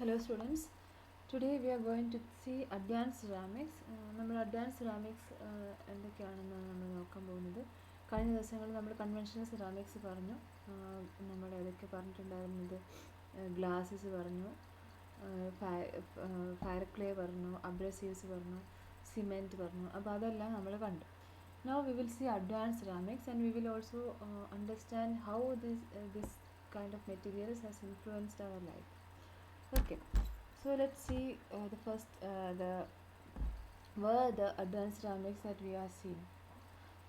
Hello students, today we are going to see advanced ceramics. നമ്മൾ advance ceramics എന്തൊക്കെയാണെന്ന് നമ്മൾ നോക്കാൻ പോകുന്നത്. കഴിഞ്ഞ ദിവസങ്ങളിൽ നമ്മൾ കൺവെൻഷണൽ സെറാമിക്സ് പറഞ്ഞു, നമ്മൾ ഏതൊക്കെ പറഞ്ഞിട്ടുണ്ടായിരുന്നത്, ഗ്ലാസസ് പറഞ്ഞു, ഫയർ ക്ലേ പറഞ്ഞു, അബ്രസീവ്സ് പറഞ്ഞു, സിമെൻറ്റ് പറഞ്ഞു. അപ്പോൾ അതെല്ലാം നമ്മൾ കണ്ടു. Now we will see advanced ceramics and we will also understand how this kind of materials has influenced our life. Okay, so let's see the first the advanced ceramics that we are seeing.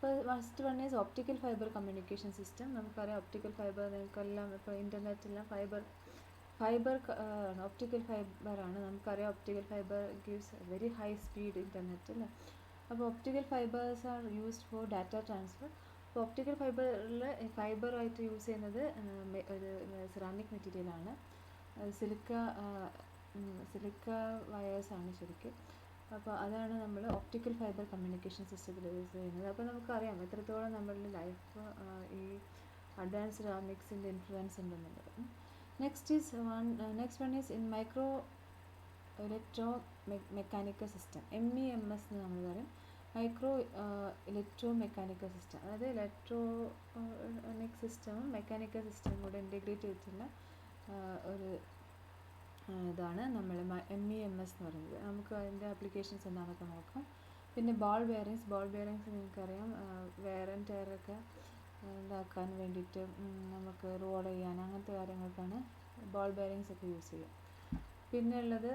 First one is optical fiber communication system. നമുക്കറിയാം optical fiber നിങ്ങൾക്കെല്ലാം ഇപ്പോൾ ഇൻ്റർനെറ്റെല്ലാം optical fiber ആണ്. നമുക്കറിയാം optical fiber gives very high speed internet അല്ലേ. അപ്പോൾ optical fibers are used for data transfer. അപ്പോൾ optical ഫൈബറായിട്ട് use ചെയ്യുന്നത് ഒരു സെറാമിക് മെറ്റീരിയലാണ്. സിലിക്ക വയേഴ്സാണ് ശരിക്കും. അപ്പോൾ അതാണ് നമ്മൾ ഒപ്റ്റിക്കൽ ഫൈബർ കമ്മ്യൂണിക്കേഷൻ സിസ്റ്റത്തിൽ യൂസ് ചെയ്യുന്നത്. അപ്പോൾ നമുക്കറിയാം എത്രത്തോളം നമ്മളുടെ ലൈഫ് ഈ അഡ്വാൻസ് സെറാമിക്സിൻ്റെ ഇൻഫ്ലുവൻസ് ഉണ്ടെന്നുള്ളത്. Next one is in micro electro mechanical system, MEMS എന്ന് നമ്മൾ പറയും. മൈക്രോ ഇലക്ട്രോ മെക്കാനിക്കൽ സിസ്റ്റം, അതായത് ഇലക്ട്രോണിക് സിസ്റ്റമും മെക്കാനിക്കൽ സിസ്റ്റവും കൂടെ ഇൻറ്റഗ്രേറ്റ് ചെയ്തിട്ടുള്ള ഒരു ഇതാണ് നമ്മൾ MEMS എന്ന് പറയുന്നത്. നമുക്ക് അതിൻ്റെ ആപ്ലിക്കേഷൻസ് എന്താണെന്നൊക്കെ നോക്കാം. പിന്നെ ബോൾ ബെയറിങ്സ് നിങ്ങൾക്കറിയാം, വെയർ ആൻഡ് ടയറൊക്കെ ഇതാക്കാൻ വേണ്ടിയിട്ട് നമുക്ക് റോൾ ചെയ്യാൻ അങ്ങനത്തെ കാര്യങ്ങൾക്കാണ് ബോൾ ബെയറിങ്സ് ഒക്കെ യൂസ് ചെയ്യുക. പിന്നെ ഉള്ളത്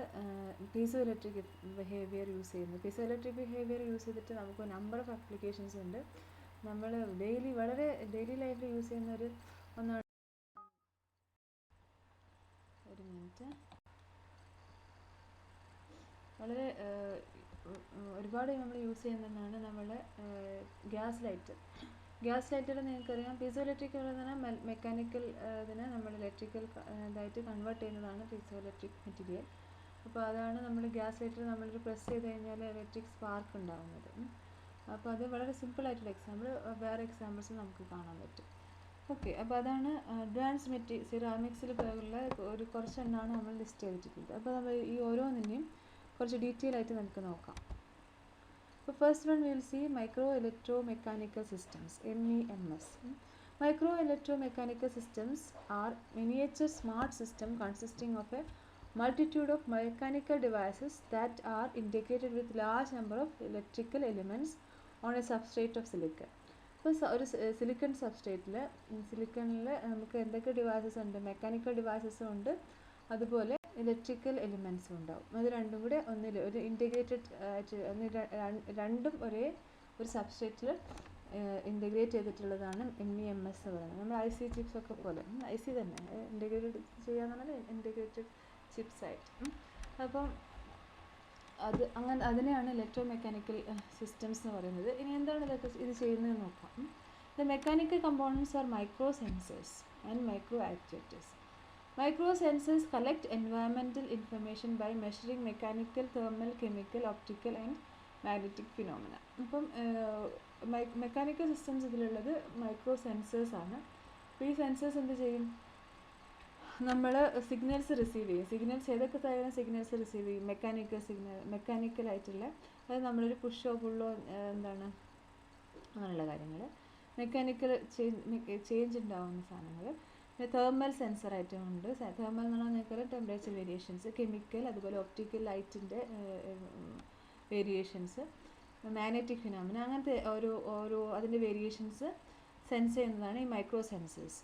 പീസോ ഇലക്ട്രിക് ബിഹേവിയർ യൂസ് ചെയ്യുന്നത്. പീസോ ഇലക്ട്രിക് ബിഹേവിയർ യൂസ് ചെയ്തിട്ട് നമുക്ക് നമ്പർ ഓഫ് ആപ്ലിക്കേഷൻസ് ഉണ്ട്. നമ്മൾ ഡെയിലി ലൈഫിൽ യൂസ് ചെയ്യുന്ന ഒന്നാണ്. ഒരു മിനിറ്റ്, ഒരുപാട് നമ്മൾ യൂസ് ചെയ്യുന്നതാണ് നമ്മളെ ഗ്യാസ് ലൈറ്റർ നിങ്ങൾക്കറിയാം. പീസോ ഇലക്ട്രിക് എന്ന് പറഞ്ഞാൽ മെക്കാനിക്കൽ ഇതിനെ നമ്മൾ ഇലക്ട്രിക്കൽ ഇതായിട്ട് കൺവേർട്ട് ചെയ്യുന്നതാണ് പീസോ ഇലക്ട്രിക് മെറ്റീരിയൽ. അപ്പോൾ അതാണ് നമ്മൾ ഗ്യാസ് ലൈറ്റർ നമ്മളൊരു പ്രസ് ചെയ്ത് കഴിഞ്ഞാൽ ഇലക്ട്രിക് സ്പാർക്ക് ഉണ്ടാകുന്നത്. അപ്പോൾ അത് വളരെ സിമ്പിളായിട്ടുള്ള വേറെ എക്സാമ്പിൾസ് നമുക്ക് കാണാൻ പറ്റും. ഓക്കെ, അപ്പോൾ അതാണ് അഡ്വാൻസ് സെറാമിക്സിൽ ഉള്ള കുറച്ചെണ്ണമാണ് നമ്മൾ ലിസ്റ്റ് ചെയ്തിട്ടുള്ളത്. അപ്പോൾ നമ്മൾ ഈ ഓരോന്നിൻ്റെയും കുറച്ച് ഡീറ്റെയിൽ ആയിട്ട് നമുക്ക് നോക്കാം. So first one we will see micro electromechanical systems, MEMS. Micro electromechanical systems are miniature smart system consisting of a multitude of mechanical devices that are integrated with large number of electrical elements on a substrate of silicon. അപ്പോൾ ഒരു silicon സിലിക്കണിൽ നമുക്ക് എന്തൊക്കെ devices ഉണ്ട്, mechanical ഡിവൈസസും ഉണ്ട്, അതുപോലെ electrical എലിമെൻറ്റ്സും ഉണ്ടാവും. അത് രണ്ടും കൂടെ ഒരു ഇൻറ്റഗ്രേറ്റഡ് ആയിട്ട് രണ്ടും ഒരു സബ്സ്ട്രേറ്റിൽ ഇൻറ്റഗ്രേറ്റ് ചെയ്തിട്ടുള്ളതാണ് MEMS എന്ന് പറയുന്നത്. നമ്മൾ IC ചിപ്സ് ഒക്കെ പോലെ, IC തന്നെ ഇൻറ്റഗ്രേറ്റഡ് ചെയ്യാന്ന് പറഞ്ഞാൽ ഇൻറ്റഗ്രേറ്റഡ് ചിപ്സ് ആയിട്ട്. അപ്പം അതിനെയാണ് ഇലക്ട്രോ മെക്കാനിക്കൽ സിസ്റ്റംസ് എന്ന് പറയുന്നത്. ഇനി എന്താണ് ഇത് ചെയ്യുന്നതെന്ന് നോക്കാം. The mechanical components R micro sensors and micro actuators. Micro sensors collect environmental information by measuring mechanical, thermal, chemical, optical and magnetic phenomena. അപ്പം മെക്കാനിക്കൽ സിസ്റ്റംസ് ഇതിലുള്ളത് മൈക്രോ സെൻസേഴ്സ് ആണ്. അപ്പോൾ ഈ സെൻസേഴ്സ് എന്ത് ചെയ്യും, നമ്മൾ സിഗ്നൽസ് റിസീവ് ചെയ്യും. ഏതൊക്കെ തരം സിഗ്നൽസ് റിസീവ് ചെയ്യും? മെക്കാനിക്കലായിട്ടുള്ള, അതായത് നമ്മളൊരു പുഷോ പുള്ളോ അങ്ങനെയുള്ള കാര്യങ്ങൾ, മെക്കാനിക്കൽ ചേഞ്ച് ഉണ്ടാകുന്ന സാധനങ്ങൾ. തേർമൽ സെൻസറായിട്ടും ഉണ്ട്. തേർമൽ എന്ന് പറഞ്ഞാൽ നിങ്ങൾക്ക് ടെമ്പറേച്ചർ വേരിയേഷൻസ്, കെമിക്കൽ, അതുപോലെ ഒപ്റ്റിക്കൽ ലൈറ്റിൻ്റെ വേരിയേഷൻസ്, മാഗ്നറ്റിക് ഫിനോമിന, അങ്ങനത്തെ ഓരോ അതിൻ്റെ വേരിയേഷൻസ് സെൻസ് ചെയ്യുന്നതാണ് ഈ micro sensors.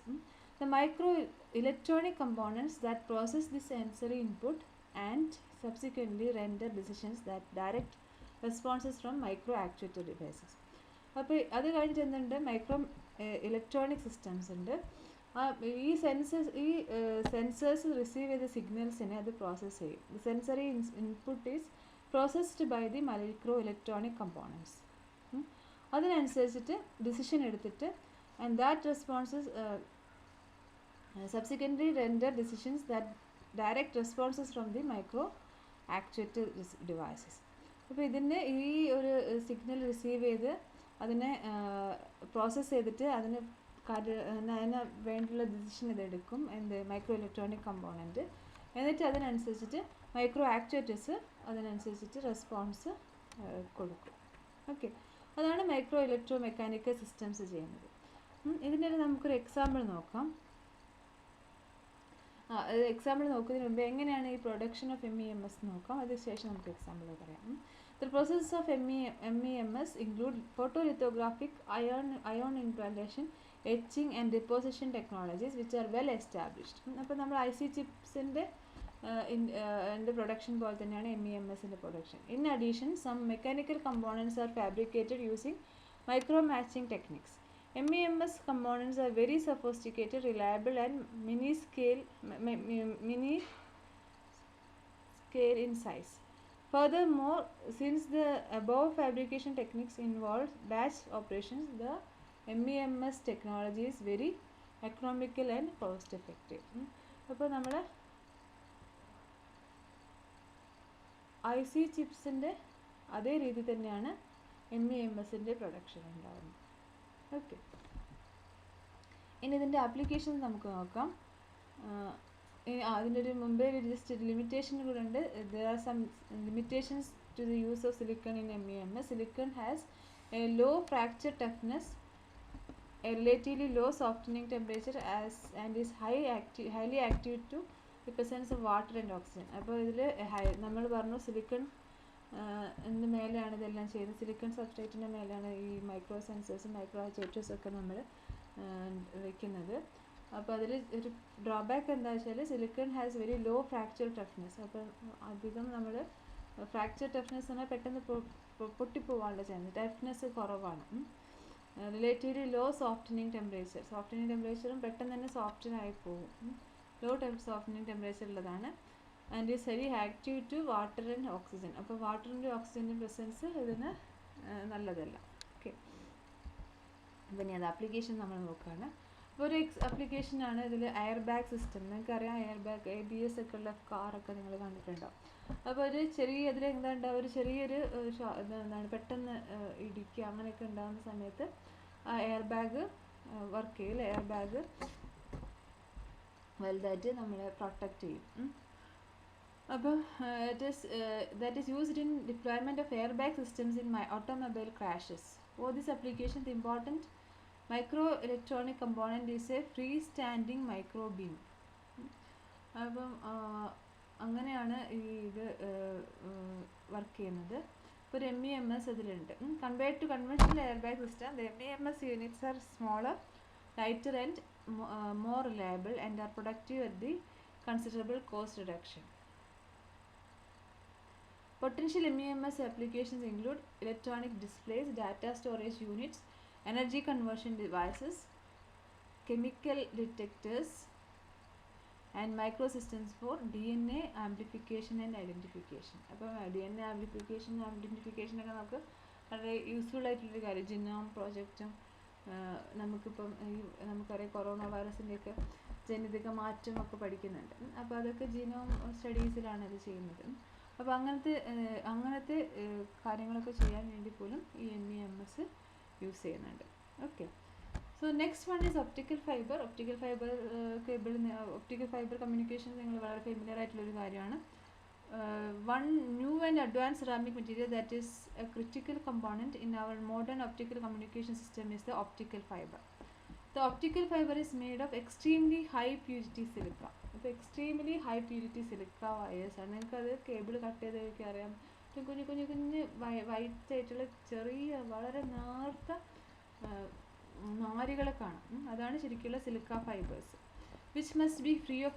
The micro electronic components that process the sensory input and subsequently render decisions that direct responses from micro actuator devices. അപ്പോൾ അത് കഴിഞ്ഞിട്ട് എന്തുണ്ട്, മൈക്രോ ഇലക്ട്രോണിക് സിസ്റ്റംസ് ഉണ്ട്. ഈ സെൻസേഴ്സ് റിസീവ് ചെയ്ത സിഗ്നൽസിനെ അത് പ്രോസസ്സ് ചെയ്യും. The sensory input is processed by the micro electronic components. അതിനനുസരിച്ചിട്ട് ഡിസിഷൻ എടുത്തിട്ട് and that responses subsequently render decisions that direct responses from the micro actuator devices. അപ്പോൾ ഇതിൻ്റെ ഈ ഒരു സിഗ്നൽ റിസീവ് ചെയ്ത് അതിനെ പ്രോസസ്സ് ചെയ്തിട്ട് അതിന് വേണ്ടിയുള്ള ഡിസിഷൻ ഇതെടുക്കും. Micro electronic component. എന്നിട്ട് അതിനനുസരിച്ചിട്ട് മൈക്രോ ആക്ച്വേറ്റേഴ്സ് അതിനനുസരിച്ചിട്ട് റെസ്പോൺസ് കൊടുക്കും. ഓക്കെ, അതാണ് മൈക്രോ ഇലക്ട്രോ മെക്കാനിക്കൽ സിസ്റ്റംസ് ചെയ്യുന്നത്. ഇതിൻ്റെ നമുക്കൊരു എക്സാമ്പിൾ നോക്കാം. എക്സാമ്പിൾ നോക്കുന്നതിന് മുമ്പ് എങ്ങനെയാണ് ഈ പ്രൊഡക്ഷൻ ഓഫ് MEMS നോക്കാം, അതിനുശേഷം നമുക്ക് എക്സാമ്പിൾ പറയാം. The process of MEMS include photolithographic, ion implantation, etching and deposition technologies which are well established. അപ്പോൾ നമ്മൾ IC ചിപ്സിൻ്റെ പ്രൊഡക്ഷൻ പോലെ തന്നെയാണ് MEMSൻ്റെ production. In addition, some mechanical components are fabricated using micro matching techniques. MEMS components are very sophisticated, reliable and mini scale in size. Furthermore, since the above fabrication techniques involve batch operations, the MEMS technology is very economical and cost effective. അപ്പോൾ നമ്മൾ IC ചിപ്സിൻ്റെ അതേ രീതി തന്നെയാണ് MEMSൻ്റെ production ഉണ്ടാകുന്നത്. Okay, ഇനി ഇതിൻ്റെ applications നമുക്ക് നോക്കാം. അതിൻ്റെ ഒരു മുമ്പേ ജസ്റ്റ് ലിമിറ്റേഷൻ കൂടെ ഉണ്ട്. There are some limitations to the use of silicon in MEMS. Silicon has a low fracture toughness, a relatively low softening temperature and is highly active to the presence of water and oxygen. അപ്പോൾ ഇതിൽ നമ്മൾ പറഞ്ഞു silicon ഇതിൻ്റെ മേലെയാണ് ഇതെല്ലാം ചെയ്യുന്നത്. Silicon സബ്സ്ട്രേറ്റിൻ്റെ മേലെയാണ് ഈ മൈക്രോ സെൻസേഴ്സും മൈക്രോ ആക്ച്വേറ്റേഴ്സും ഒക്കെ നമ്മൾ വയ്ക്കുന്നത്. അപ്പോൾ അതിൽ ഒരു ഡ്രോബാക്ക് എന്താ വെച്ചാൽ silicon has very low fracture toughness. അപ്പോൾ അധികം നമ്മൾ ഫ്രാക്ചർ ടഫ്നെസ് പറഞ്ഞാൽ പെട്ടെന്ന് പൊട്ടിപ്പോവാനുള്ള ചാൻസ്, ടഫ്നെസ് കുറവാണ്. റിലേറ്റീവ്ലി ലോ സോഫ്റ്റനിങ് ടെമ്പറേച്ചറും പെട്ടെന്ന് തന്നെ സോഫ്റ്റനായി പോകും. ലോ സോഫ്റ്റനിങ് ടെമ്പറേച്ചർ ഉള്ളതാണ്. And is very active to water and oxygen. അപ്പോൾ വാട്ടറിൻ്റെ ഓക്സിജൻ്റെ പ്രസൻസ് ഇതിന് നല്ലതല്ല. ഓക്കെ, അപ്പോൾ ഇനി അത് ആപ്ലിക്കേഷൻ നമ്മൾ നോക്കുകയാണ്. അപ്പോൾ ഒരു ആപ്ലിക്കേഷനാണ് ഇതിൽ എയർ ബാഗ് സിസ്റ്റം. നിങ്ങൾക്കറിയാം എയർ ബാഗ് ABS ഒക്കെ ഉള്ള കാറൊക്കെ നിങ്ങൾ കണ്ടിട്ടുണ്ടാവും. അപ്പോൾ ഒരു ചെറിയ ഇതിൽ എന്താ ഉണ്ടാവുക, ഒരു ചെറിയൊരു എന്താണ് പെട്ടെന്ന് ഇടിക്കുക അങ്ങനെയൊക്കെ ഉണ്ടാകുന്ന സമയത്ത് ആ എയർ ബാഗ് വർക്ക് ചെയ്യില്ല. എയർ ബാഗ് വലുതായിട്ട് നമ്മളെ പ്രൊട്ടക്റ്റ് ചെയ്യും. അപ്പോൾ that is used in deployment of airbag systems in automobile crashes. For this application, the important microelectronic component is a freestanding micro beam. അപ്പം അങ്ങനെയാണ് ഇത് വർക്ക് ചെയ്യുന്നത്. ഇപ്പോൾ ഒരു MEMS അതിലുണ്ട്. Compared to conventional airbag system, the MEMS units are smaller, lighter and more reliable and are productive at the considerable cost reduction. Potential MEMS applications include electronic displays, data storage units, energy conversion devices, chemical detectors, and microsystems for DNA amplification and identification. അപ്പോൾ DNA amplification ഒക്കെ നമുക്ക് വളരെ useful ആയിട്ടുള്ളൊരു കാര്യം. Genome പ്രോജക്റ്റും നമുക്കിപ്പം നമുക്കറിയാം corona വൈറസിൻ്റെയൊക്കെ ജനിതക മാറ്റമൊക്കെ പഠിക്കുന്നുണ്ട്. അപ്പോൾ അതൊക്കെ ജീനോം സ്റ്റഡീസിലാണ് അത് ചെയ്യുന്നത്. അപ്പോൾ അങ്ങനത്തെ കാര്യങ്ങളൊക്കെ ചെയ്യാൻ വേണ്ടി പോലും ഈ MEMS യൂസ് ചെയ്യുന്നുണ്ട്. Okay, so next one is optical fibre. Optical fibre communication നിങ്ങൾ വളരെ ഫെമിലിയർ ആയിട്ടുള്ളൊരു കാര്യമാണ്. One new and advanced ceramic material that is a critical component in our modern optical communication system is the optical fiber. The optical fiber is made of extremely high purity silica. അപ്പോൾ extremely high purity silica വയേഴ്സാണ്. നിങ്ങൾക്കത് cable cut ചെയ്തൊക്കെ അറിയാം. കുഞ്ഞ് white ആയിട്ടുള്ള ചെറിയ വളരെ നേർത്ത നാരുകളെ കാണാം. അതാണ് ശരിക്കുള്ള silica fibres. which must be free of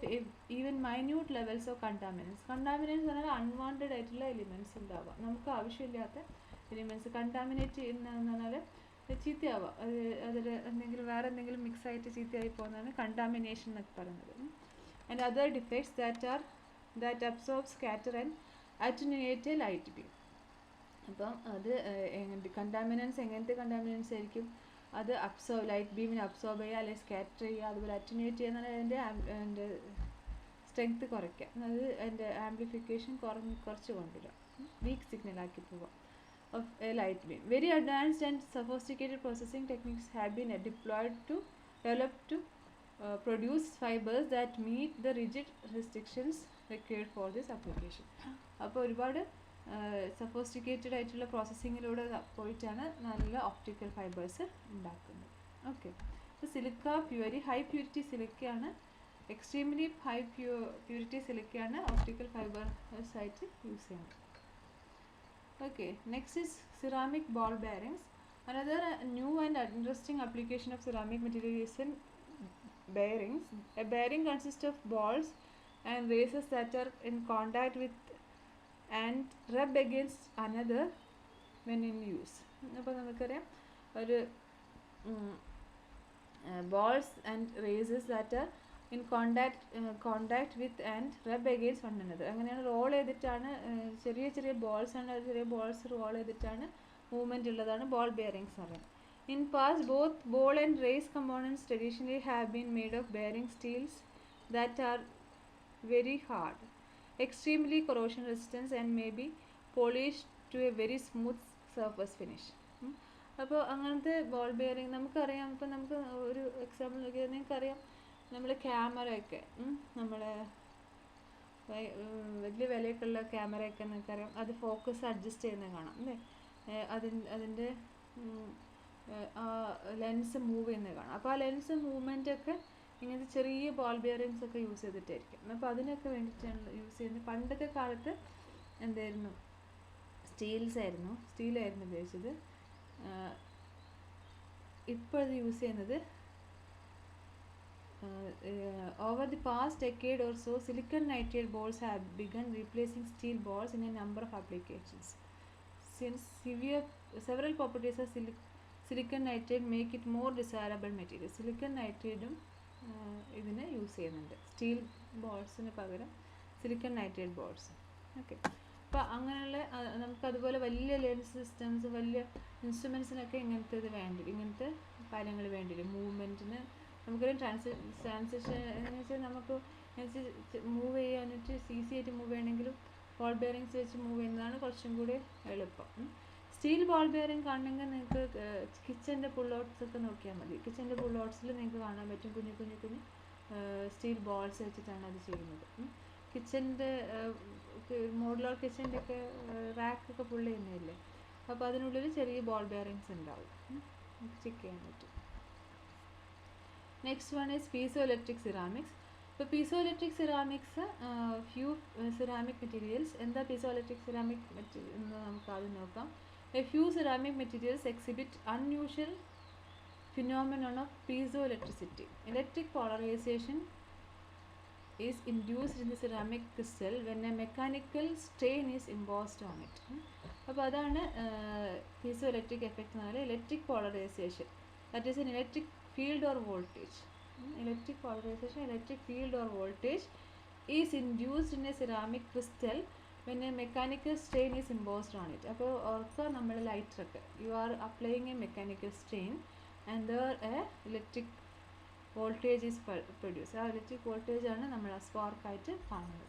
even minute levels of contaminants. Contaminants പറഞ്ഞാൽ അൺവാണ്ടഡ് ആയിട്ടുള്ള എലിമെൻറ്റ്സ് ഉണ്ടാവുക, നമുക്ക് ആവശ്യമില്ലാത്ത എലിമെൻറ്റ്സ്. കണ്ടാമിനേറ്റ് ചെയ്യുന്നതെന്ന് പറഞ്ഞാൽ ചീത്തയാവുക, അതിൽ എന്തെങ്കിലും വേറെ എന്തെങ്കിലും മിക്സ് ആയിട്ട് ചീത്തയായി പോകുന്നതാണ് കണ്ടാമിനേഷൻ എന്നൊക്കെ പറയുന്നത്. And other defects that absorb, scatter and attenuate a light beam. അപ്പം അത് കണ്ടാമിനൻസ് എങ്ങനത്തെ കണ്ടാമിനൻസ് ആയിരിക്കും? അത് ലൈറ്റ് ബീമിനെ അബ്സോർബ് ചെയ്യുക, അല്ലെങ്കിൽ സ്കാറ്റർ ചെയ്യുക, അതുപോലെ അറ്റന്യൂറ്റ് ചെയ്യുക. അതിൻ്റെ സ്ട്രെങ്ത് കുറയ്ക്കുക, അത് അതിൻ്റെ ആംപ്ലിഫിക്കേഷൻ കുറച്ച് കൊണ്ടുവരിക, വീക്ക് സിഗ്നലാക്കി പോവുക of a light beam. Very advanced and sophisticated processing techniques have been developed to produce fibers that meet the rigid restrictions required for this application. അപ്പോൾ ഒരുപാട് സഫോസ്റ്റിക്കേറ്റഡ് ആയിട്ടുള്ള പ്രോസസ്സിങ്ങിലൂടെ പോയിട്ടാണ് നല്ല ഓപ്റ്റിക്കൽ ഫൈബേഴ്സ് ഉണ്ടാക്കുന്നത്. ഓക്കെ, അപ്പോൾ സിലിക്ക വെരി ഹൈ പ്യൂരിറ്റി സിലിക്കയാണ്, extremely high purity സിലിക്കയാണ് ഓപ്റ്റിക്കൽ ഫൈബേഴ്സ് ആയിട്ട് യൂസ് ചെയ്യുന്നത്. Okay, next is ceramic ball bearings. Another new and interesting application of ceramic material is in bearings. A bearing consists of balls and races that are in contact with and rub against another when in use. അപ്പോൾ നമുക്കറിയാം ഒരു balls and races that are in contact with and rub against one another. അങ്ങനെയാണ് role ചെയ്തിട്ടാണ്, ചെറിയ ചെറിയ balls ആണ്, ചെറിയ balls role ചെയ്തിട്ടാണ് മൂവ്മെൻറ്റ് ഉള്ളതാണ് ബോൾ ബെയറിങ്സ് എന്ന് പറയുന്നത്. In past, both ball and race components traditionally have been made of bearing steels that are very hard, extremely corrosion resistant and may be polished to a very smooth surface finish. അപ്പോൾ അങ്ങനത്തെ ball bearing നമുക്കറിയാം. ഇപ്പോൾ നമുക്ക് ഒരു example നോക്കിയാൽ നിങ്ങൾക്കറിയാം, നമ്മൾ ക്യാമറയൊക്കെ നമ്മളെ വലിയ വിലയൊക്കെയുള്ള ക്യാമറയൊക്കെ നിങ്ങൾക്കറിയാം, അത് ഫോക്കസ് അഡ്ജസ്റ്റ് ചെയ്യുന്നത് കാണാം അല്ലേ, അതിൻ്റെ ലെൻസ് മൂവ് ചെയ്യുന്നത് കാണാം. അപ്പോൾ ആ ലെൻസ് മൂവ്മെൻറ്റൊക്കെ ഇങ്ങനത്തെ ചെറിയ ബോൾ ബെയറിങ്സ് ഒക്കെ യൂസ് ചെയ്തിട്ടായിരിക്കും. അപ്പോൾ അതിനൊക്കെ വേണ്ടിയിട്ടാണ് യൂസ് ചെയ്യുന്നത്. പണ്ടത്തെ കാലത്ത് എന്തായിരുന്നു, സ്റ്റീലായിരുന്നു ഉപയോഗിച്ചത്. ഇപ്പോൾ അത് യൂസ് ചെയ്യുന്നത് over the past decade or so, silicon nitride balls have begun replacing steel balls in a number of applications. Since several properties of silicon nitride make it more desirable material. Silicon nitride ഇതിനെ use ചെയ്യുന്നുണ്ട്, steel ബോൾസിന് പകരം silicon nitride balls. Okay, അപ്പോൾ അങ്ങനെയുള്ള നമുക്കതുപോലെ വലിയ lens systems, വലിയ ഇൻസ്ട്രുമെൻസിനൊക്കെ ഇങ്ങനത്തെ കാര്യങ്ങൾ വേണ്ടി വരും. മൂവ്മെൻറ്റിന് നമുക്കൊരു ട്രാൻസിഷൻ എന്ന് വെച്ചാൽ നമുക്ക് മൂവ് ചെയ്യാനായിട്ട് ഈസി ആയിട്ട് മൂവ് ചെയ്യണമെങ്കിലും ബോൾ ബെയറിങ്സ് വെച്ച് മൂവ് ചെയ്യുന്നതാണ് കുറച്ചും കൂടി എളുപ്പം. സ്റ്റീൽ ബോൾ ബെയറിങ് കാണണമെങ്കിൽ നിങ്ങൾക്ക് കിച്ചൻ്റെ പുള്ളൗട്ട്സ് ഒക്കെ നോക്കിയാൽ മതി. കിച്ചൻ്റെ പുള്ളൗട്ട്സിൽ നിങ്ങൾക്ക് കാണാൻ പറ്റും കുഞ്ഞു സ്റ്റീൽ ബോൾസ് വെച്ചിട്ടാണ് അത് ചെയ്യുന്നത്. കിച്ചൻ്റെ മോഡുലാർ കിച്ചൻ്റെ ഒക്കെ റാക്കൊക്കെ പുള്ള് ചെയ്യുന്നതല്ലേ, അപ്പോൾ അതിനുള്ളിൽ ചെറിയ ബോൾ ബെയറിങ്സ് ഉണ്ടാവും, ചെക്ക് ചെയ്യാൻ പറ്റും. Next one is piezoelectric ceramics. So piezoelectric ceramics, few ceramic materials. എന്താ piezoelectric ceramic material എന്ന് നമുക്ക് ആദ്യം നോക്കാം. A few ceramic materials exhibit unusual phenomenon of piezoelectricity. Electric polarization is induced in the ceramic crystal when a mechanical strain is imposed on it. അപ്പോൾ അതാണ് piezoelectric effect എന്ന് പറയുന്നത്. Electric polarization, that is an electric field or voltage. Electric polarization, electric field or voltage is induced in a ceramic crystal when a mechanical strain is imposed on it. അപ്പോൾ ഓർക്കുക, നമ്മൾ ലൈറ്ററൊക്കെ you are applying a mechanical strain and there a electric voltage is produced. ആ electric voltage ആണ് നമ്മൾ ആ spark ആയിട്ട് കാണുന്നത്.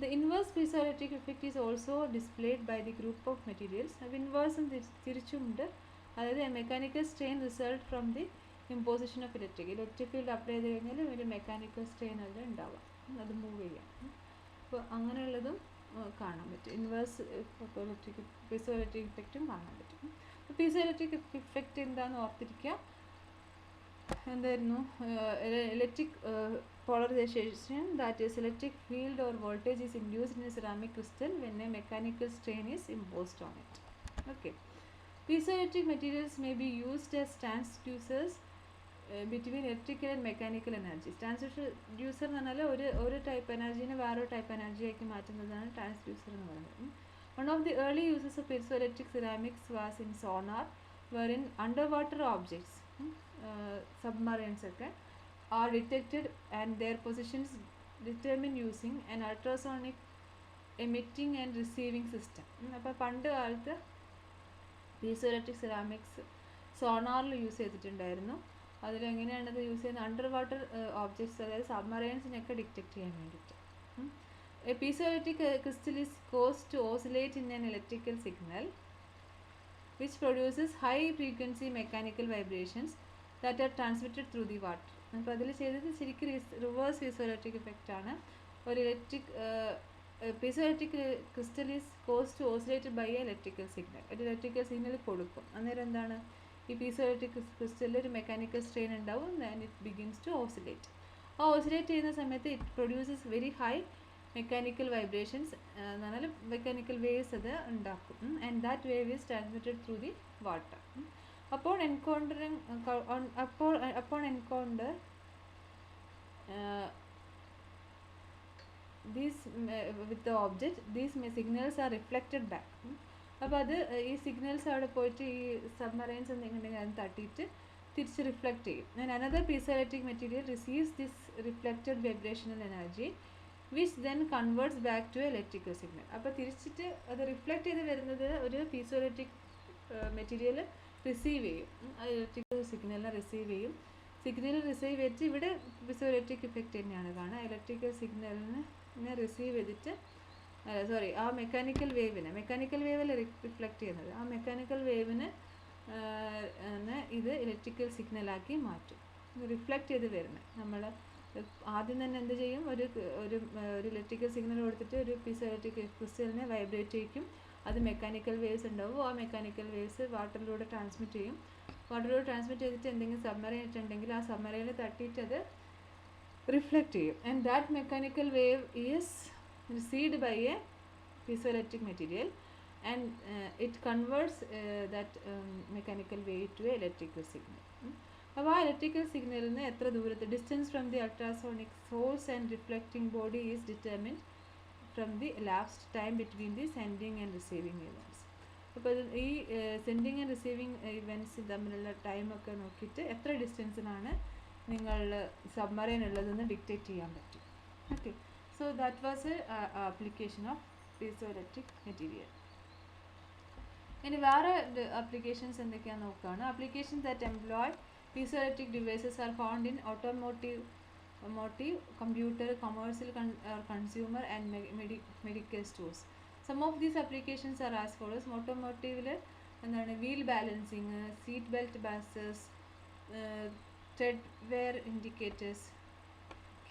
The inverse piezoelectric effect is also displayed by the group of materials. അപ്പോൾ ഇൻവേഴ്സും തിരിച്ചുമുണ്ട്. അതായത് mechanical strain result from the imposition of electric field apply ചെയ്ത് കഴിഞ്ഞാൽ ഒരു മെക്കാനിക്കൽ സ്ട്രെയിൻ അല്ല ഉണ്ടാവുക, അത് മൂവ് ചെയ്യാം. അപ്പോൾ അങ്ങനെയുള്ളതും കാണാൻ പറ്റും. ഇൻവേഴ്സ് പീസോഇലക്ട്രിക് ഇഫക്റ്റും കാണാൻ പറ്റും. അപ്പോൾ പീസോഇലക്ട്രിക് ഇഫക്റ്റ് എന്താണെന്ന് ഓർത്തിരിക്കുക. എന്തായിരുന്നു, electric polarization, that is electric field or voltage is induced in a ceramic crystal when a mechanical strain is imposed on it. Okay. Piezoelectric materials may be used as transducers between electrical and mechanical energies. Transducer എന്ന് പറഞ്ഞാൽ ഒരു type എനർജീനെ വേറൊരു type energy ആക്കി മാറ്റുന്നതാണ് transducer എന്ന് പറയുന്നത്. One of the early uses of piezoelectric ceramics was in sonar, wherein underwater objects, submarines ഒക്കെ, are detected and their positions determined using an ultrasonic emitting and receiving system. അപ്പോൾ പണ്ട് കാലത്ത് piezoelectric ceramics സോണാറിൽ use ചെയ്തിട്ടുണ്ടായിരുന്നു. അതിലെങ്ങനെയാണത് use ചെയ്യുന്നത്, under water objects, അതായത് സബ്മറൈൻസിനൊക്കെ detect ചെയ്യാൻ വേണ്ടിയിട്ട്. A piezoelectric crystal is caused to oscillate in an electrical signal which produces high frequency mechanical vibrations that are transmitted through the water. അപ്പോൾ അതിൽ ചെയ്തത് ശരിക്കും reverse piezoelectric effect ആണ്. ഒരു electric piezoelectric crystal is cause to oscillated by a electrical signal. ഒരു electrical signal കൊടുക്കും. അന്നേരം എന്താണ്, ഈ പീസോഇലക്ട്രിക് ക്രിസ്റ്റലിൽ ഒരു മെക്കാനിക്കൽ സ്ട്രെയിൻ ഉണ്ടാവും. And it begins to oscillate. ആ ഓസിലേറ്റ് ചെയ്യുന്ന സമയത്ത് it produces very high mechanical vibrations എന്ന് പറഞ്ഞാൽ മെക്കാനിക്കൽ വേവ്സ് അത് ഉണ്ടാക്കും. And that wave is transmitted through the water. upon encounter these with the object, these signals are reflected back. അപ്പോൾ അത് ഈ സിഗ്നൽസ് അവിടെ പോയിട്ട് ഈ സബ്മറൈൻസ് എന്തെങ്കിലും അത് തട്ടിയിട്ട് തിരിച്ച് റിഫ്ലക്റ്റ് ചെയ്യും. And another piezoelectric material receives this reflected vibrational energy which then converts back to electrical signal. അപ്പോൾ തിരിച്ചിട്ട് അത് റിഫ്ലക്റ്റ് ചെയ്ത് വരുന്നത് ഒരു പീസോഇലക്ട്രിക് മെറ്റീരിയൽ റിസീവ് ചെയ്യും. ഇലക്ട്രിക്കൽ സിഗ്നലിനെ റിസീവ് ചെയ്യും. സിഗ്നൽ റിസീവ് ചെയ്തിട്ട് ഇവിടെ പീസോഇലക്ട്രിക് ഇഫക്റ്റ് തന്നെയാണ് കാണുക. ഇലക്ട്രിക്കൽ സിഗ്നലിനെ റിസീവ് ചെയ്തിട്ട് ആ മെക്കാനിക്കൽ വേവല്ലേ റിഫ്ലക്റ്റ് ചെയ്യുന്നത്. ആ മെക്കാനിക്കൽ വേവിന് ഇത് ഇലക്ട്രിക്കൽ സിഗ്നലാക്കി മാറ്റും. റിഫ്ലക്റ്റ് ചെയ്ത് വരുന്നത് നമ്മൾ ആദ്യം തന്നെ എന്ത് ചെയ്യും, ഒരു ഇലക്ട്രിക്കൽ സിഗ്നൽ കൊടുത്തിട്ട് ഒരു പീസോഇലക്ട്രിക് ക്രിസ്റ്റലിനെ വൈബ്രേറ്റ് ചെയ്യിക്കും. അത് മെക്കാനിക്കൽ വേവ്സ് ഉണ്ടാവും. ആ മെക്കാനിക്കൽ വേവ്സ് വാട്ടറിലൂടെ ട്രാൻസ്മിറ്റ് ചെയ്യും. വാട്ടറിലൂടെ ട്രാൻസ്മിറ്റ് ചെയ്തിട്ട് എന്തെങ്കിലും സബ്മറൈൻ ഇട്ടുണ്ടെങ്കിൽ ആ സബ്മറൈനിൽ തട്ടിയിട്ട് അത് റിഫ്ലക്റ്റ് ചെയ്യും. And that mechanical wave is received by a piezoelectric material and it converts that mechanical wave to a electrical signal. അപ്പോൾ ആ ഇലക്ട്രിക്കൽ സിഗ്നലിന് എത്ര ദൂരത്ത് distance from the ultrasonic source and reflecting body is determined from the elapsed time between the sending and receiving events. അപ്പോൾ ഈ sending and receiving events തമ്മിലുള്ള ടൈമൊക്കെ നോക്കിയിട്ട് എത്ര ഡിസ്റ്റൻസിനാണ് നിങ്ങൾ സബ്മറൈൻ ഉള്ളതെന്ന് ഡിക്റ്റേറ്റ് ചെയ്യാൻ പറ്റും. Okay, so that was a application of piezoelectric material. ഇനി വേറെ applications എന്തൊക്കെയാണെന്ന് നോക്കുകയാണ്. Applications that employ piezoelectric devices are found in automotive, computer, commercial consumer and medical stores. Some of these applications are as follows. ഓട്ടോമോട്ടീവിൽ എന്താണ്, wheel balancing, seat belt ബാസസ്, tread wear indicators,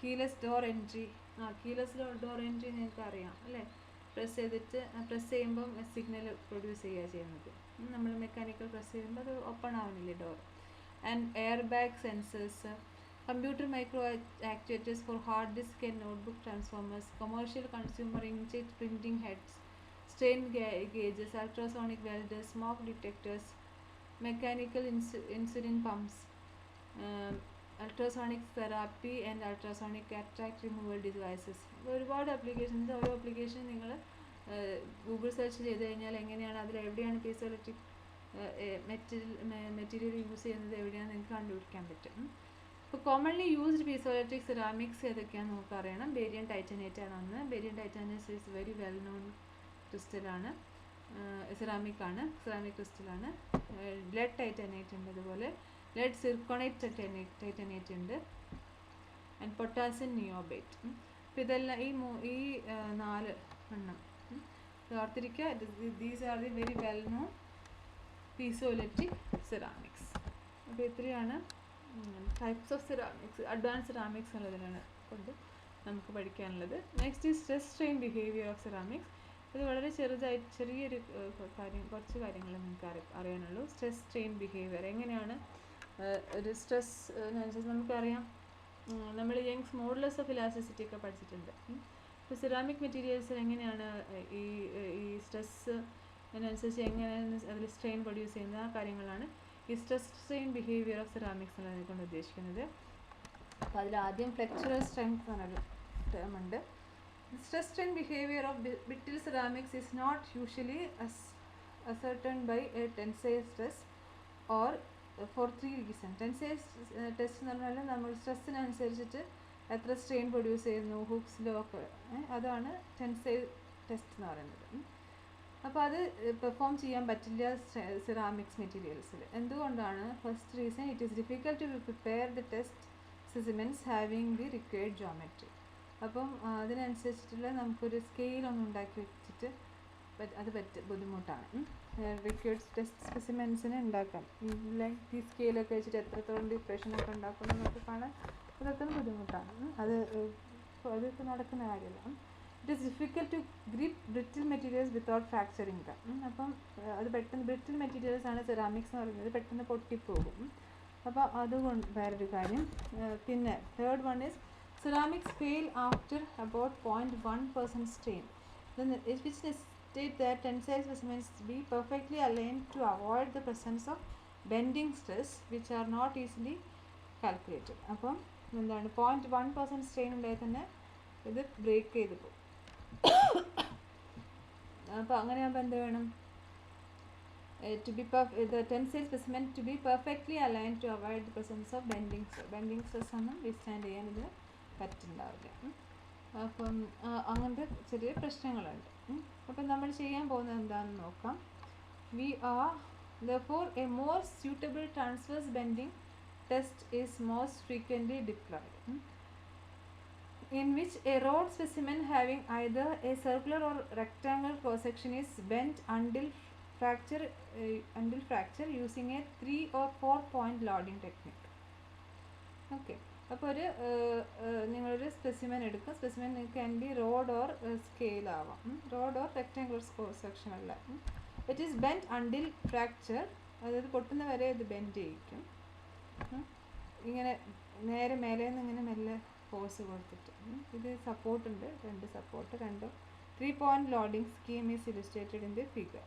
keyless door entry. Keyless door entry നിങ്ങൾക്ക് അറിയാം അല്ലേ, press ചെയ്യുമ്പം signal produce ചെയ്യുക ചെയ്യുന്നത്. നമ്മൾ mechanical press ചെയ്യുമ്പോൾ അത് ഓപ്പൺ ആവുന്നില്ലേ door. And air bag sensors, computer micro actuators for hard disk and notebook transformers, commercial consumer inkjet printing heads, strain gauges, ultrasonic welders, smoke detectors, mechanical insulin pumps, ultrasonic therapy and ultrasonic cataract removal devices. ഒരുപാട് applications. ഓരോ application നിങ്ങൾ Google search ചെയ്ത് കഴിഞ്ഞാൽ എങ്ങനെയാണ് അതിൽ എവിടെയാണ് piezoelectric material use ചെയ്യുന്നത് എവിടെയാണെന്ന് നിങ്ങൾക്ക് കണ്ടുപിടിക്കാൻ പറ്റും. ഇപ്പോൾ കോമൺലി യൂസ്ഡ് പീസോഇലക്ട്രിക് സെറാമിക്സ് ഏതൊക്കെയാണെന്ന് നമുക്ക് അറിയണം. ബേരിയം ടൈറ്റാനേറ്റ് ആണ് ഒന്ന്. Barium titanate is very well known ക്രിസ്റ്റലാണ്, സെറാമിക് ക്രിസ്റ്റലാണ്. ലെഡ് ടൈറ്റാനേറ്റ് ഉണ്ട്, അതുപോലെ ലെഡ് സിർക്കോണേറ്റ് ടൈറ്റാനേറ്റ് ഉണ്ട്, ആൻഡ് പൊട്ടാസ്യം നിയോബേറ്റ്. അപ്പോൾ ഇതെല്ലാം ഈ 4 എണ്ണം ഓർത്തിരിക്കുക. These are the very well known piezoelectric ceramics. അപ്പോൾ ഇത്രയാണ് types of ceramics, advance ceramics ഉള്ളതിനാണ് കൊണ്ട് നമുക്ക് പഠിക്കാനുള്ളത്. നെക്സ്റ്റ് ഈ stress strain behaviour of ceramics. ഇത് വളരെ ചെറിയൊരു കുറച്ച് കാര്യങ്ങൾ നിങ്ങൾക്ക് അറിയാനുള്ളൂ. സ്ട്രെസ് സ്ട്രെയിൻ ബിഹേവിയർ എങ്ങനെയാണ്, ഒരു സ്ട്രെസ്സിനനുസരിച്ച് നമുക്കറിയാം. നമ്മൾ യങ്സ് മോഡുലസ് ഓഫ് ഇലാസ്റ്റിസിറ്റി ഒക്കെ പഠിച്ചിട്ടുണ്ട്. ഇപ്പോൾ സെറാമിക് മെറ്റീരിയൽസിൽ എങ്ങനെയാണ് ഈ സ്ട്രെസ്സിനനുസരിച്ച് എങ്ങനെയാണ് അതിൽ സ്ട്രെയിൻ പ്രൊഡ്യൂസ് ചെയ്യുന്ന ആ കാര്യങ്ങളാണ് ഈ stress strain behaviour of ceramics എന്നതിനെ കൊണ്ട് ഉദ്ദേശിക്കുന്നത്. അപ്പോൾ അതിൽ ആദ്യം ഫ്ലെക്ചറൽ സ്ട്രെങ്ത് എന്നൊരു ടേം ഉണ്ട്. Stress strain behaviour of brittle ceramics is not usually ascertained by a tensile stress or for 3 reasons. Tensile test എന്ന് പറഞ്ഞാൽ നമ്മൾ സ്ട്രെസ്സിനനുസരിച്ചിട്ട് എത്ര സ്ട്രെയിൻ പ്രൊഡ്യൂസ് ചെയ്യുന്നു, ഹുക്സ് ലോ ഒക്കെ, അതാണ് ടെൻസൈൽ ടെസ്റ്റ് എന്ന് പറയുന്നത്. അപ്പോൾ അത് പെർഫോം ചെയ്യാൻ പറ്റില്ല സെറാമിക്സ് മെറ്റീരിയൽസിൽ. എന്തുകൊണ്ടാണ്? First reason, it is difficult to prepare the test specimens having the required geometry. അപ്പം അതിനനുസരിച്ചിട്ടുള്ള നമുക്കൊരു സ്കെയിലൊന്നും ഉണ്ടാക്കി വെച്ചിട്ട് അത് ബുദ്ധിമുട്ടാണ്. റിക്വേർഡ് ടെസ്റ്റ് സ്പെസിമെൻസിനെ ഉണ്ടാക്കാം. ഈ സ്കെയിലൊക്കെ വെച്ചിട്ട് എത്രത്തോളം ഡിപ്രഷനൊക്കെ ഉണ്ടാക്കണം എന്നൊക്കെ കാണാൻ അതൊക്കെ ബുദ്ധിമുട്ടാണ്. അതൊക്കെ നടക്കുന്ന കാര്യമല്ല. It is difficult to grip brittle materials without fracturing them. അപ്പം അത് പെട്ടെന്ന് ബ്രിറ്റിൽ മെറ്റീരിയൽസ് ആണ് സെറാമിക്സ് എന്ന് പറയുന്നത്, പെട്ടെന്ന് പൊട്ടിപ്പോകും. അപ്പോൾ അതുകൊണ്ട് വേറൊരു കാര്യം. പിന്നെ third one is ceramics fail after about 0.1% strain, which necessitate that tensile specimens be perfectly aligned to avoid the presence of bending stress, which are not easily calculated. അപ്പം എന്താണ് 0.1% strain ഉണ്ടായാൽ തന്നെ ഇത് ബ്രേക്ക് ചെയ്ത് പോകും. അപ്പോൾ അങ്ങനെയാകുമ്പോൾ എന്ത് വേണം? The tensile specimen to be perfectly aligned to avoid the presence of bending stress ഒന്നും withstand ചെയ്യാൻ ഇത് പറ്റുന്നുണ്ടാവില്ല. അപ്പം അങ്ങനത്തെ ചെറിയ പ്രശ്നങ്ങളുണ്ട്. അപ്പം നമ്മൾ ചെയ്യാൻ പോകുന്നത് എന്താണെന്ന് നോക്കാം. We are therefore a more suitable transverse bending test is most frequently deployed, in which a rod specimen having either a circular or rectangular cross section is bent until fracture using a 3 or 4 point loading technique. Okay. അപ്പോൾ നിങ്ങളൊരു specimen എടുക്കും. Specimen can be rod or scale ആവാം. Rod or rectangular cross section അല്ല. It is bend until fracture, അതായത് പൊട്ടുന്ന വരെ ഇത് bend ചെയ്യിക്കും. ഇങ്ങനെ നേരെ മേലെ നിന്ന് ഇങ്ങനെ മെല്ലെ ഫോഴ്സ് കൊടുത്തിട്ട്. ഇത് സപ്പോർട്ടുണ്ട്, 2 support, 3 point loading scheme is illustrated in the figure.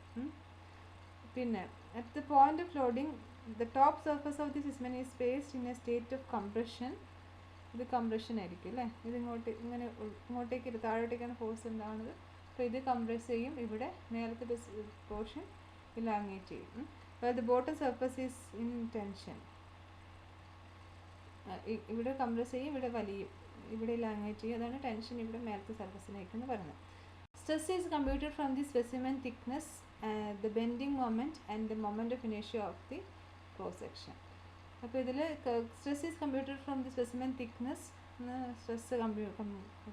പിന്നെ at the point of loading the top surface of the specimen is placed in a state of compression. ഇത് കംപ്രഷൻ ആയിരിക്കും അല്ലേ. ഇത് ഇങ്ങോട്ടേക്ക് താഴോട്ടേക്കാണ് ഫോഴ്സ് ഉണ്ടാകുന്നത്. അപ്പോൾ ഇത് കംപ്രസ് ചെയ്യും. ഇവിടെ മേലത്തെ പോർഷൻ ഇലാങ്ങേറ്റ് ചെയ്യും. അപ്പോൾ the bottom surface is in tension. ഇവിടെ കംപ്രസ് ചെയ്യും, ഇവിടെ വലിയും, ഇവിടെ ഇലാങ്ങേറ്റ് ചെയ്യും. അതാണ് ടെൻഷൻ ഇവിടെ മേലത്തെ സർഫസിലേക്കെന്ന് പറയുന്നത്. Stress is computed from the specimen thickness, the bending moment and the moment of inertia of the cross section. അപ്പോൾ ഇതിൽ stress is computed from the specimen thickness, stress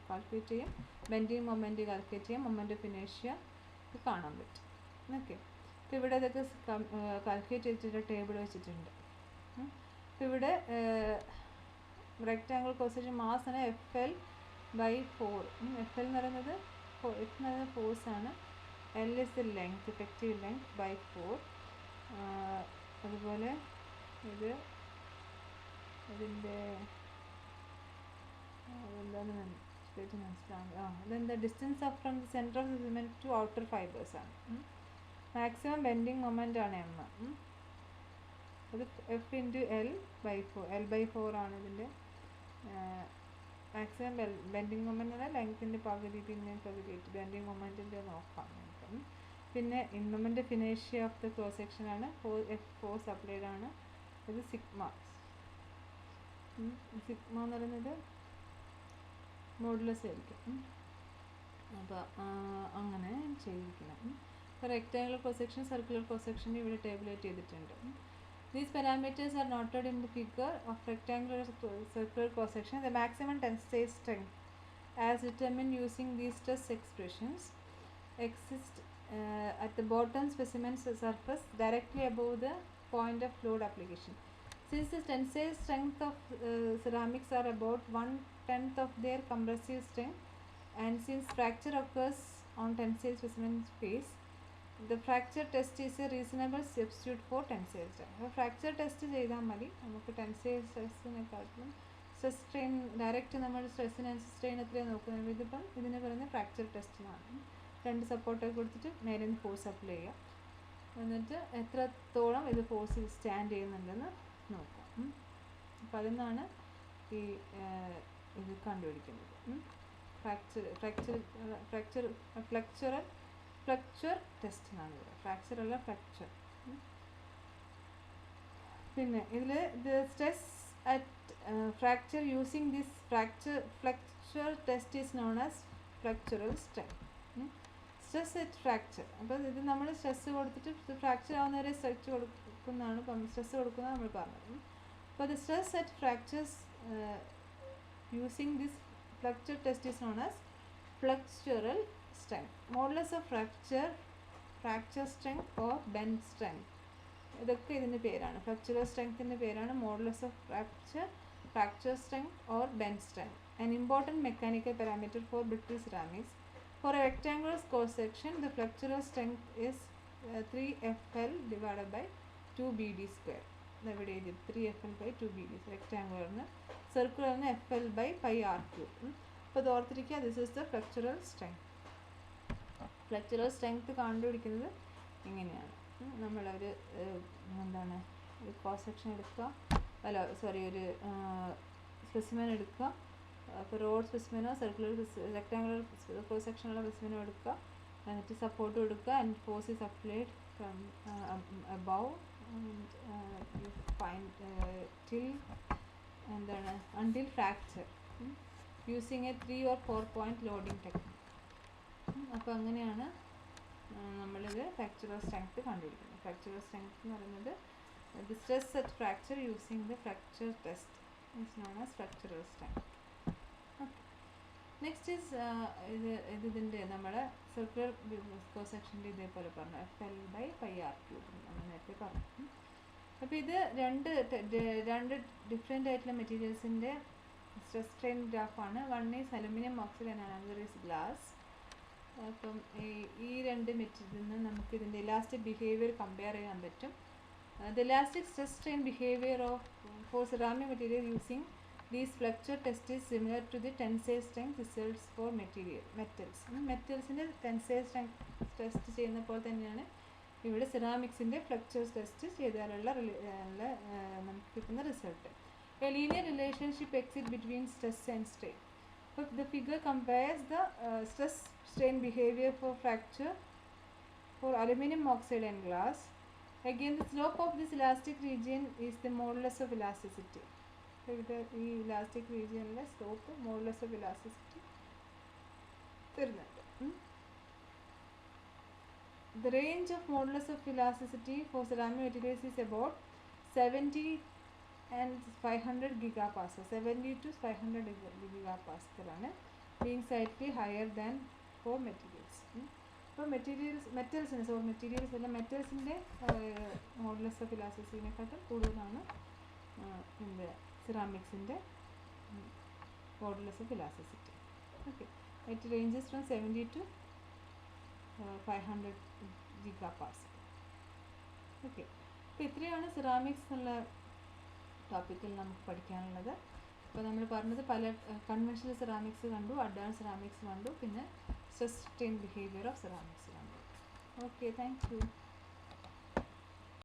calculate ചെയ്യും, ബെൻഡിങ് മൊമെൻറ്റ് കാൽക്കുലേറ്റ് ചെയ്യാം, moment of ഇനേഷ്യ കാണാൻ പറ്റും. Okay. അപ്പോൾ ഇവിടെ ഇതൊക്കെ calculate ചെയ്തിട്ട് ടേബിൾ വെച്ചിട്ടുണ്ട്. അപ്പോൾ ഇവിടെ റെക്റ്റാങ്കിൾ ക്രോസ് സെക്ഷൻ മാസ് ആണ് FL/4. FL എന്ന് പറയുന്നത് ഫോഴ്സാണ്, L is the length, effective length by 4. അതുപോലെ ഇതിൻ്റെ എന്താണെന്ന് മനസ്സിലാവും. അതെന്താ distance of from the centre of the specimen to outer fibres ആണ്. മാക്സിമം ബെൻഡിങ് മൊമെൻ്റ് ആണ് M. അത് F/L/4. L/4 ആണ് ഇതിൻ്റെ മാക്സിമം ബെൻഡിങ് മൊമെൻ്റ് എന്ന് പറഞ്ഞാൽ ലെങ്ത്തിൻ്റെ പകുതി, പിന്നെ പകുതി ബെൻഡിങ് മൊമെൻറ്റിൻ്റെ നോക്കാം നമുക്ക്. പിന്നെ മൊമെൻ്റ് ഓഫ് ഇനേഷ്യ ഓഫ് ദ ക്രോസ് സെക്ഷൻ ആണ്, ഫോഴ്സ് അപ്ലൈഡ് ആണ്. ഇത് സിഗ്മ എന്ന് പറയുന്നത് മോഡുലസ് ആയിരിക്കും. അപ്പോൾ അങ്ങനെ ചെയ്തിരിക്കണം. ഇപ്പോൾ rectangular cross section, circular cross section ഇവിടെ ടേബിളേറ്റ് ചെയ്തിട്ടുണ്ട്. These parameters are noted in the figure of rectangular circular cross section. The maximum tensile strength as determined using these stress expressions exists at the bottom specimen surface directly above the point of load application. Since the tensile strength of ceramics are about 1/10 of their compressive strength, and since fracture occurs on tensile specimen face, the fracture test is a reasonable substitute for tensile strength. അപ്പോൾ fracture test ചെയ്താൽ മതി. നമുക്ക് tensile സ്ട്രെസ്സിനെക്കാട്ടിലും stress strain direct നമ്മൾ സ്ട്രെസ്സിനനുസരിച്ച് strain എത്രയാണ് നോക്കുന്നത്. ഇതിപ്പം ഇതിന് പറയുന്നത് ഫ്രാക്ചർ ടെസ്റ്റിലാണ്. 2 സപ്പോർട്ടൊക്കെ കൊടുത്തിട്ട് മേലെ നിന്ന് ഫോഴ്സ് അപ്ലൈ ചെയ്യുക. എന്നിട്ട് എത്രത്തോളം ഇത് ഫോഴ്സ് സ്റ്റാൻഡ് ചെയ്യുന്നുണ്ടെന്ന് നോക്കാം. അപ്പോൾ അതിൽ നിന്നാണ് ഈ ഇത് കണ്ടുപിടിക്കുന്നത്. ഫ്ലെക്ചർ ടെസ്റ്റ് എന്നാണ് ഇത്. ഫ്രാക്ചർ അല്ല, ഫ്ലെക്ചർ. പിന്നെ ഇതിൽ stress at fracture using this flexure test is known as flexural strength. Stress at fracture. അപ്പോൾ ഇത് നമ്മൾ സ്ട്രെസ് കൊടുത്തിട്ട് ഫ്രാക്ചർ ആവുന്നവരെ സ്ട്രെച്ച് കൊടുക്കുന്നതാണ്, സ്ട്രെസ് കൊടുക്കുന്നത് നമ്മൾ പറഞ്ഞത്. അപ്പോൾ the stress at fractures using this flexure test is known as flexural strength. Modulus of fracture fracture strength or bend strength. ഇതൊക്കെ ഇതിൻ്റെ പേരാണ്. ഫ്ലക്ചറൽ സ്ട്രെങ്ത്തിൻ്റെ പേരാണ് modulus of fracture, fracture strength or bend strength. An important mechanical parameter for brittle ceramics. For a rectangular cross section, the flexural strength is 3FL divided by 2BD square. ഇവിടെ എഴുതി 3FL by 2BD. റെക്റ്റാങ്കുലറിന്, സർക്കുലറിന് FL by pi r cube. അപ്പോൾ ഇത് ഓർത്തിരിക്കുക, this is the flexural strength. Flexural strength കണ്ടുപിടിക്കുന്നത് ഇങ്ങനെയാണ്. നമ്മളൊരു എന്താണ് ഒരു ക്രോസ് സെക്ഷൻ എടുക്കുക, ഒരു സ്പെസിമെൻ എടുക്കുക. അപ്പോൾ റോഡ് സ്പെസിമെനോ സർക്കുലർ റെക്ടാങ്കുലർ ക്രോസ് സെക്ഷനുള്ള സ്പെസിമെനോ എടുക്കുക, എന്നിട്ട് സപ്പോർട്ട് കൊടുക്കുക. And force is applied from above till എന്താണ് until fracture using a 3 or 4 point loading technique. അപ്പോൾ അങ്ങനെയാണ് നമ്മളിത് ഫ്രാക്ചറൽ സ്ട്രെങ്ത് കണ്ടുപിടിക്കുന്നത്. ഫ്രാക്ചറൽ സ്ട്രെങ്ത് എന്ന് പറയുന്നത് the stress at fracture using the fracture test is known as fractural strength. Next is ഇതിൻ്റെ നമ്മുടെ circular cross സെക്ഷൻ്റെ ഇതേപോലെ പറഞ്ഞു FL by pi r cube നമ്മൾ നേരത്തെ പറഞ്ഞു. അപ്പോൾ ഇത് രണ്ട് ഡിഫറെൻ്റ് ആയിട്ടുള്ള മെറ്റീരിയൽസിൻ്റെ സ്ട്രെസ് സ്ട്രെയിൻ ഗ്രാഫാണ്. One is aluminium oxide and another is glass. അപ്പം ഈ രണ്ട് മെറ്റീരിയലിൽ നിന്ന് നമുക്ക് ഇതിൻ്റെ ഇലാസ്റ്റിക് ബിഹേവിയർ കമ്പയർ ചെയ്യാൻ പറ്റും. The elastic stress strain behaviour for ceramic material using these flexure test is similar to the tensile strength results for metals. മെറ്റൽസിൻ്റെ ടെൻസൈൽ സ്ട്രെങ്ത് ടെസ്റ്റ് ചെയ്യുന്ന പോലെ തന്നെയാണ് ഇവിടെ സെറാമിക്സിൻ്റെ ഫ്ലക്ചർ ടെസ്റ്റ് ചെയ്താലുള്ള നമുക്ക് കിട്ടുന്ന result. A linear relationship exist between stress and strain. അപ്പോൾ the figure compares the stress strain behaviour for fracture for aluminium oxide and glass. Again, the slope of this elastic region is the modulus of elasticity. ഇവിടെ ഈ elastic റീജിയനിലെ slope modulus of elasticity തരുന്നുണ്ട്. The range of modulus of elasticity for ceramic materials is about 70 and 500 gigapascal. 70 to 500 gigapascal ആണ്, being slightly higher than for materials. അപ്പോൾ മെറ്റീരിയൽസിൻ്റെ modulus of ഇലാസ്റ്റിസിറ്റിനെക്കാട്ടും കൂടുതലാണ് ceramicsൻ്റെ modulus of elasticity. Okay, it ranges from 70 to 500 gigapascal. Okay, അപ്പോൾ ഇത്രയാണ് ceramics എന്നുള്ള ടോപ്പിക്കിൽ നമുക്ക് പഠിക്കാനുള്ളത്. അപ്പോൾ നമ്മൾ പറഞ്ഞത് പല കൺവെൻഷണൽ സെറാമിക്സ് കണ്ടു, അഡ്വാൻസ് സെറാമിക്സ് കണ്ടു, പിന്നെ stress strain behaviour of ceramics കണ്ടു. Okay, thank U.